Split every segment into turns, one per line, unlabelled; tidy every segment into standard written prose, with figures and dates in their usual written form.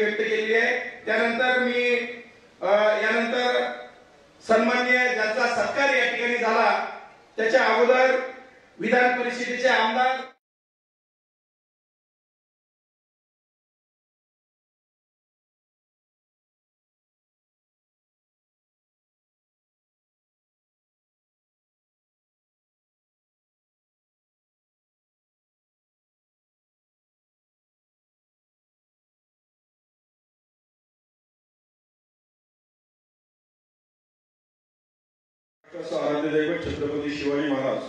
व्यक्त केलेली आहे। त्यानंतर मी यानंतर सन्माननीय ज्यांचा सत्कार या ठिकाणी झाला त्याच्या अगोदर विधान परिषदेचे आमदार
आराध्य दैवत छत्रपती शिवाजी महाराज,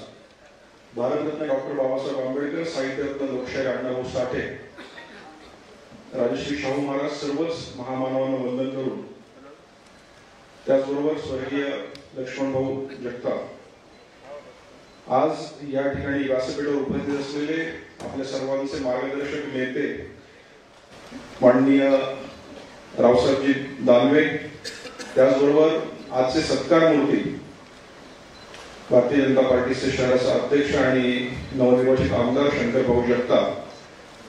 भारतरत्न डॉक्टर बाबासाहेब आंबेडकर, साहित्यरत्न लोकशाहीर अण्णाभाऊ साठे, राजश्री शाहू महाराज सर्वच महामानवांना वंदन करून त्याचबरोबर स्वर्गीय लक्ष्मणभाऊ जगताप आज या ठिकाणी व्यासपीठावर उपस्थित असलेले आपल्या सर्वांचे मार्गदर्शक नेते माननीय रावसाहेबजी दानवे, त्याचबरोबर आजचे सत्कार मूर्ती भारतीय जनता पार्टीचे शहराचे अध्यक्ष आणि नवनिर्वाचित आमदार शंकरभाऊ जगताप,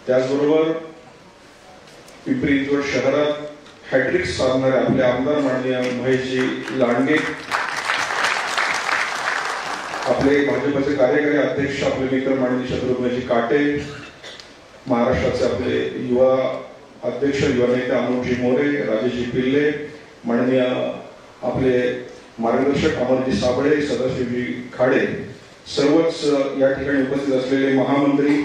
त्याचबरोबर पिंपरी चिंचवड शहरात हॅट्रिक साधणारे आपले आमदार माननीय महेशजी लांडगे, आपले भाजपचे कार्यकारी अध्यक्ष आपले मित्र माननीय शत्रुघ्नजी काटे, महाराष्ट्राचे आपले युवा अध्यक्ष युवा नेते अमोलजी मोरे, राजेशजी पिल्ले, माननीय आपले मार्गदर्शक अमरजी साबळे, सदाशिवजी खाडे, सर्वच या ठिकाणी उपस्थित असलेले महामंत्री,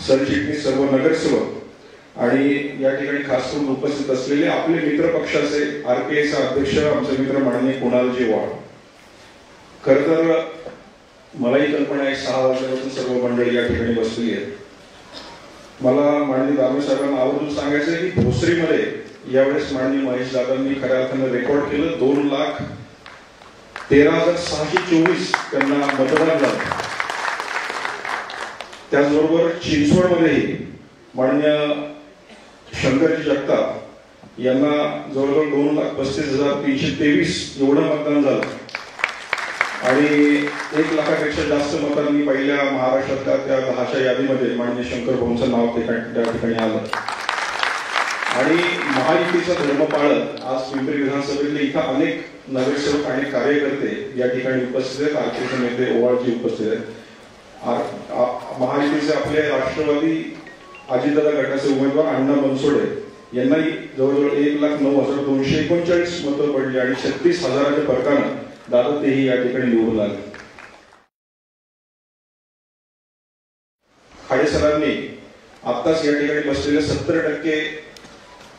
सरचिटणीस, सर्व नगरसेवक आणि या ठिकाणी खास करून उपस्थित असलेले आपले मित्र पक्षाचे आरपीआयचे अध्यक्ष आमचे मित्र माननीय कुणालजी वाळ। खर तर मलाही कल्पना आहे 6 वाजल्यापासून सर्व मंडळी या ठिकाणी बसलेली आहेत। मला माननीय दानवे साहेबांना आवर्जून सांगायचं आहे की भोसरीमध्ये यावेळेस माननीय महेश दादांनी खऱ्या अर्थानं रेकॉर्ड केलं। 2,13,624 त्यांना मतदान झालं। त्याचबरोबर चिंचवडमध्येही माननीय शंकरजी जगताप यांना जवळजवळ 2,35,323 एवढं मतदान झालं आणि 1 लाखापेक्षा जास्त मतांनी पहिल्या महाराष्ट्रातल्या त्या 10च्या यादीमध्ये माननीय शंकर भाऊंचं नाव त्या ठिकाणी आलं। आणि महायुतीचा धर्म पाळत आज पिंपरी विधानसभेतले इथं अनेक नगरसेवक आणि कार्यकर्ते या ठिकाणी उपस्थित आहेत। आरपीचे नेते ओवाळजी उपस्थित आहेत। महायुतीचे आपले राष्ट्रवादी अजितदादा गटाचे उमेदवार अण्णा बनसोडे यांनाही जवळजवळ 1,09,239 मतं पडली आणि 36,000च्या फरकानं दादा तेही या ठिकाणी निवडून आले। खाडे सरांनी आत्ताच या ठिकाणी बसलेल्या 70%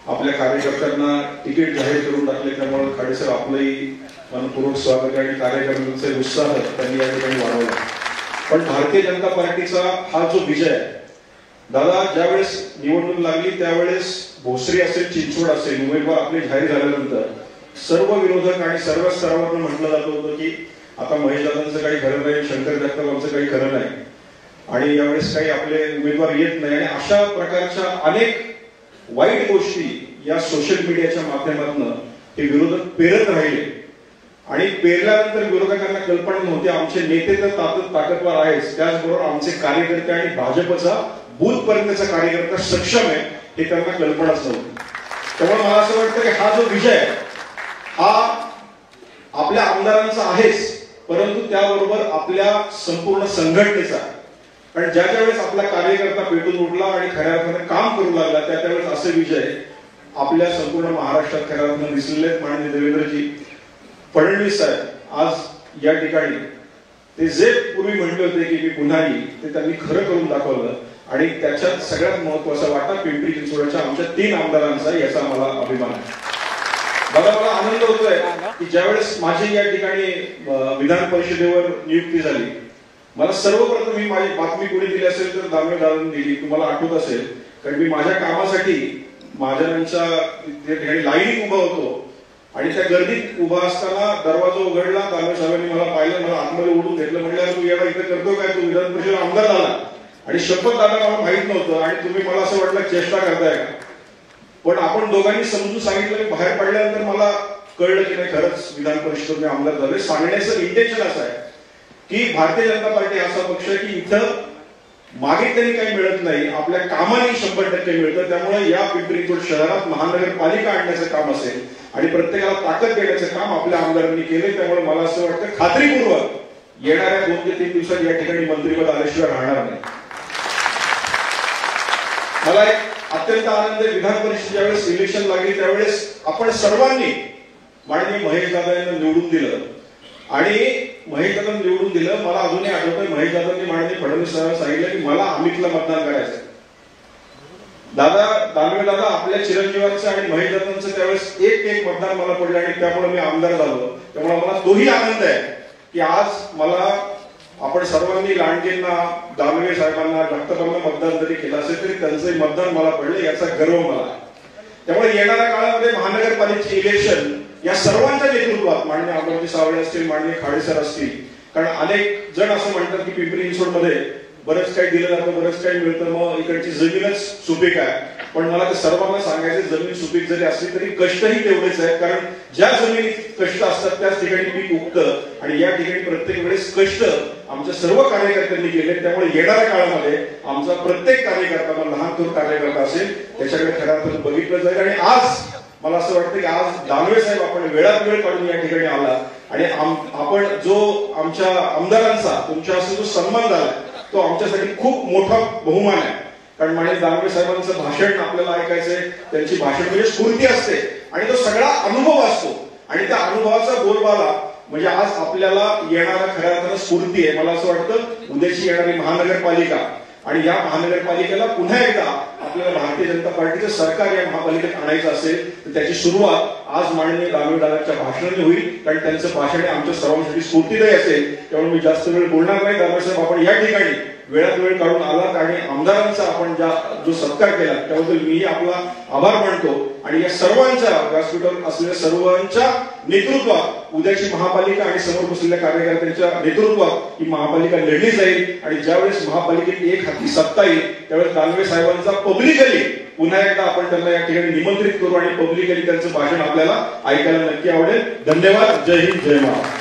आपल्या कार्यकर्त्यांना तिकीट जाहीर करून टाकले, त्यामुळे खाडे सर आपलंही मनपूर्वक स्वागत आणि कार्यकर्त्यांचा उत्साह त्यांनी या ठिकाणी वाढवला। पण भारतीय जनता पार्टीचा हा जो विजय आहे दादा, ज्यावेळेस निवडणूक लागली त्यावेळेस भोसरी असेल चिंचवड असेल उमेदवार आपले जाहीर झाल्यानंतर सर्व विरोधक आणि सर्व स्तरावरून म्हटलं जात होतं की आता महेश दादांचं काही खरं नाही, शंकर जगतापांचं काही खरं नाही आणि यावेळेस काही आपले उमेदवार येत नाही आणि अशा प्रकारच्या अनेक वाईट गोष्टी या सोशल मीडियाच्या माध्यमातून हे विरोधक पेरत राहिले आणि पेरल्यानंतर विरोधकांना कल्पना नव्हती आमचे नेते तर ताकदवार आहेच, त्याचबरोबर आमचे कार्यकर्ते आणि भाजपचा बूथपर्यंतचा कार्यकर्ता सक्षम आहे हे त्यांना कल्पनाच नव्हती। त्यामुळे मला असं वाटतं की हा जो विजय हा आपल्या आमदारांचा आहेच, परंतु त्याबरोबर आपल्या संपूर्ण संघटनेचा आहे। कारण ज्या वेळेस आपला कार्यकर्ता पेटून उठला आणि खऱ्या अर्थाने काम करू लागला त्यावेळेस असे विजय आपल्या संपूर्ण महाराष्ट्रात खऱ्या अर्थाने दिसलेले आहेत। माननीय देवेंद्रजी फडणवीस साहेब आज या ठिकाणी ते जे पूर्वी म्हटले होते की मी पुन्हा येईल ते त्यांनी खरं करून दाखवलं आणि त्याच्यात सगळ्यात महत्वाचा वाटा पिंपरी चिंचवडच्या आमच्या 3 आमदारांचा, याचा मला अभिमान आहे। दादा मला आनंद होतोय की ज्यावेळेस माझी या ठिकाणी विधान परिषदेवर नियुक्ती झाली, मला सर्वप्रथम ही माझी बातमी कोणी दिली असेल तर दानवे दादांनी दिली। तुम्हाला आठवत असेल कारण मी माझ्या कामासाठी महाजनांच्या ठिकाणी लाईनीत उभा होतो आणि त्या गर्दीत उभा असताना दरवाजा उघडला, दानवे साहेबांनी मला पाहिलं, मला आतमध्ये उडून घेतलं, म्हटलं तू एवढा इथे करतो काय, तू विधान परिषद आमदार झाला आणि शपथ दादा मला माहित नव्हतं आणि तुम्ही मला असं वाटलं चेष्टा करताय का, पण आपण दोघांनी समजून सांगितलं की बाहेर पडल्यानंतर मला कळलं की नाही खरंच विधान परिषदेत मी आमदार झालोय। सांगण्याचं इंटेन्शन असं आहे की भारतीय जनता पार्टी असा पक्ष आहे की इथं मागे तरी काही मिळत नाही, आपल्या कामाने 100% मिळतं. त्यामुळे या पिंपरी चिंचवड शहरात महानगरपालिका आणण्याचं काम असेल आणि प्रत्येकाला ताकद देण्याचं काम आपल्या आमदारांनी केले. त्यामुळे मला असं वाटतं खात्रीपूर्वक येणाऱ्या 2 ते 3 दिवसात या ठिकाणी मंत्रिपद आल्याशिवाय राहणार नाही. मला एक अत्यंत आनंद आहे, विधान परिषद ज्यावेळेस इलेक्शन लागली त्यावेळेस आपण सर्वांनी माननीय महेश दादा यांना निवडून दिलं आणि महेश दादा निवडून दिलं. मला अजूनही आठवतंय महेश दादांनी माननीय फडणवीस साहेबांना सांगितलं की मला अमितला मतदान करायचं. दानवे दादा आपल्या चिरंजीवांचं आणि महेश दादांचं त्यावेळेस एक मतदान मला पडलं आणि त्यामुळे मी आमदार झालो. त्यामुळे मला तोही आनंद आहे की आज मला आपण सर्वांनी लांडगेंना, दानवे साहेबांना, जगतापांना मतदान जरी केलं असेल तरी त्यांचंही मतदान मला पडलं, याचा गर्व मला आहे. त्यामुळे येणाऱ्या काळामध्ये महानगरपालिकेचे इलेक्शन या सर्वांच्या नेतृत्वात माननीय अमरजी सावळे असतील, माननीय खाडेसर असतील, कारण अनेक जण असं म्हणतात की पिंपरी चिंचवडमध्ये बरंच काही दिलं जातं, बरंच काही मिळतं, मग इकडची जमीनच सुपीक आहे. पण मला ते सर्वांना सांगायचं, जमीन सुपीक जरी असली तरी कष्टही तेवढेच आहेत. कारण ज्या जमिनीत कष्ट असतात त्याच ठिकाणी पीक उगतं आणि या ठिकाणी प्रत्येक वेळेस कष्ट आमच्या सर्व कार्यकर्त्यांनी केले. त्यामुळे येणाऱ्या काळामध्ये आमचा प्रत्येक कार्यकर्ता, लहान थोर कार्यकर्ता असेल, त्याच्याकडे खऱ्या अर्थानं बघितलं जाईल. आणि आज मला असं वाटतं की आज दानवे साहेब आपण वेळात वेळ काढून या ठिकाणी आला आणि आपण जो आमच्या आमदारांचा तुमच्या असं जो सन्मान झाला तो आमच्यासाठी खूप मोठा बहुमान आहे. कारण माननीय दानवे साहेबांचं भाषण आपल्याला ऐकायचंय, त्यांची भाषण म्हणजे स्फूर्ती असते आणि तो सगळा अनुभव असतो आणि त्या अनुभवाचा बोलबाला म्हणजे आज आपल्याला येणारा खऱ्या अर्थानं स्फूर्ती आहे. मला असं वाटतं उद्याची येणारी महानगरपालिका आणि या महानगरपालिकेला पुन्हा एकदा आपल्याला भारतीय जनता पार्टीचं सरकार या महापालिकेत आणायचं असेल तर त्याची सुरुवात आज माननीय दानवे दादांच्या भाषणाने होईल. कारण त्यांचं भाषण आमच्या सर्वांसाठी स्फूर्तीदायी असेल. त्यामुळे मी जास्त वेळ बोलणार नाही. दानवे साहेब आपण या ठिकाणी वेळात वेळ काढून आलात आणि आमदारांचा आपण जो सत्कार केला त्याबद्दल मीही आपला आभार मानतो. आणि या सर्वांच्या व्यासपीठावर असलेल्या सर्वांच्या नेतृत्वात उद्याची महापालिका आणि समोर बसलेल्या कार्यकर्त्यांच्या नेतृत्वात ही महापालिका लढली जाईल. आणि ज्यावेळेस महापालिकेत एक हाती सत्ता येईल त्यावेळेस दानवे साहेबांचा पब्लिकली पुन्हा एकदा आपण त्यांना या ठिकाणी निमंत्रित करू आणि पब्लिकली त्यांचं भाषण आपल्याला ऐकायला नक्की आवडेल. धन्यवाद. जय हिंद, जय महाराष्ट्र.